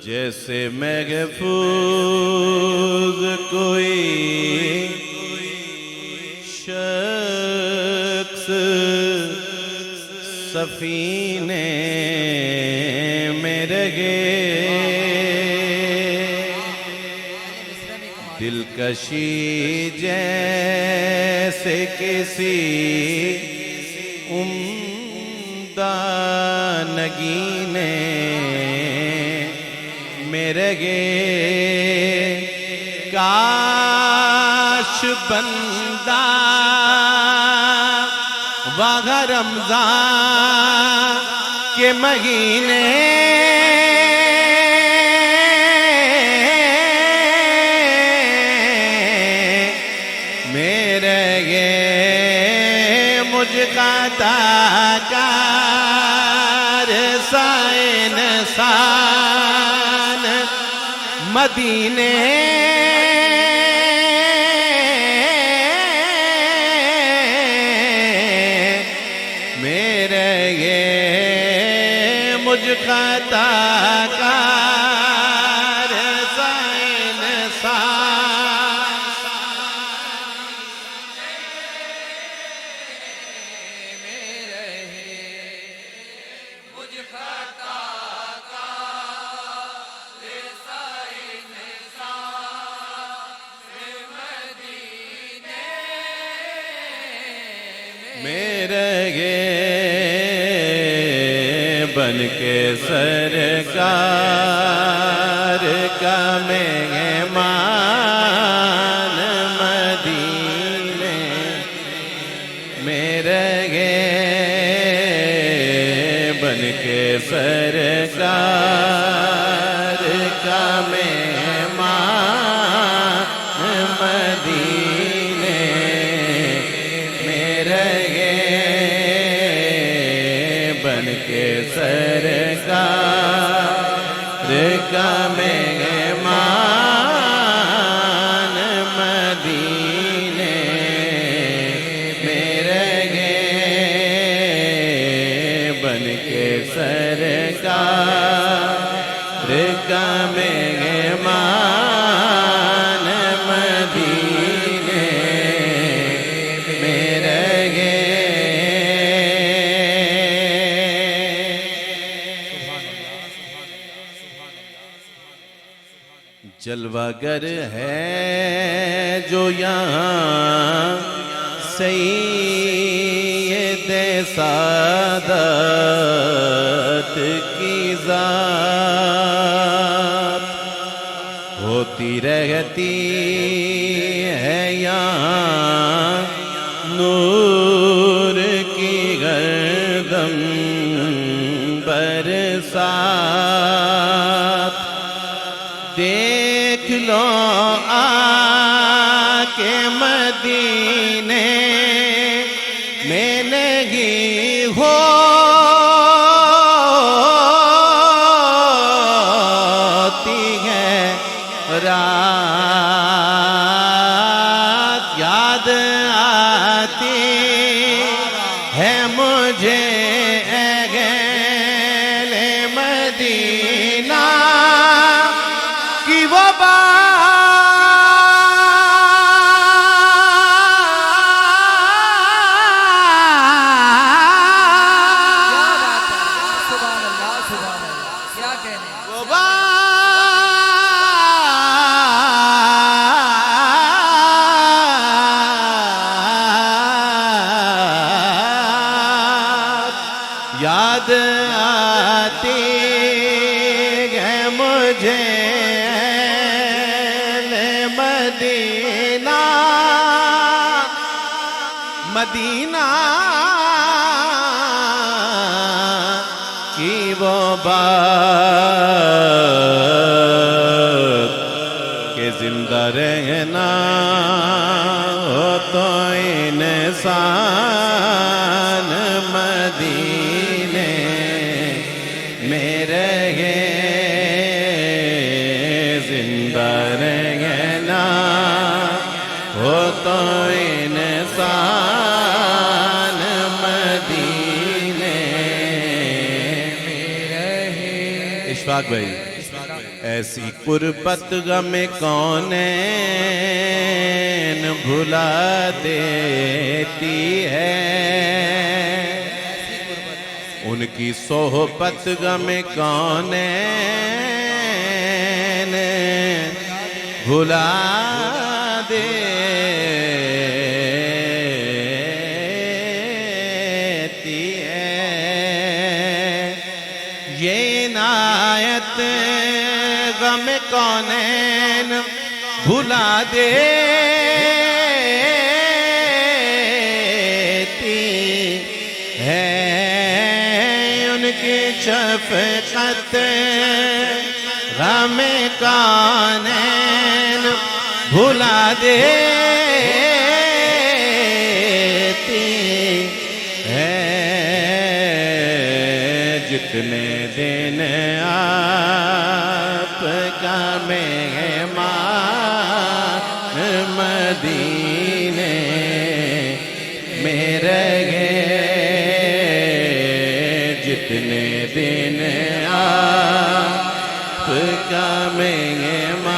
جیسے محفوظ کوئی شخص سفینے میں رہے، دلکشی جیسے کسی عمدہ نگینے میں رہے، کاش بندہ وہاں رمضان کے مہینے میں رہے، مجھ خطا کار سائن سان مدینے مجھ خطا کار سائن میں رہے، مجھ خطا کار سائن مدینے میں رہے، بن کے سرکار کا مہمان مدینے میں رہے، بن کے سرکار کا مہمان مدینے میں رہے، بن کے سرکار کا مہمان مدینے میں رہے، بن کے سرکار کا مہمان مدینے میں رہے۔ جلوہ گر ہے جو یہاں سید سعادت کی ذات، ہوتی رہتی ہے یہاں نور کی گردم برسات، دیکھ لو آ کے مدینے میں نہیں ہوتی ہے رات، یاد آتی ہے مجھے اہل مدینہ کی وہ یاد آتی ہے مجھے اہل مدینہ، مدینہ کی وہ بات کہ زندہ رہنا ہو تو انسان مدینے میں رہے، زندہ رہنا ہو تو انسان مدینے میں رہے۔ اشفاق بھائی ایسی قربت غم کونین بھلا دیتی ہے، ان کی صحبت غم کونین بھلا دیتی ہے۔ یہ عنایت غم کونین بھلا دیتی ہے، ان کی شفقت غم کونین بھلا دیتی ہے۔ جتنے دن آپ کا مہمان مدینے میں رہے، جتنے دن آپ کا مہمان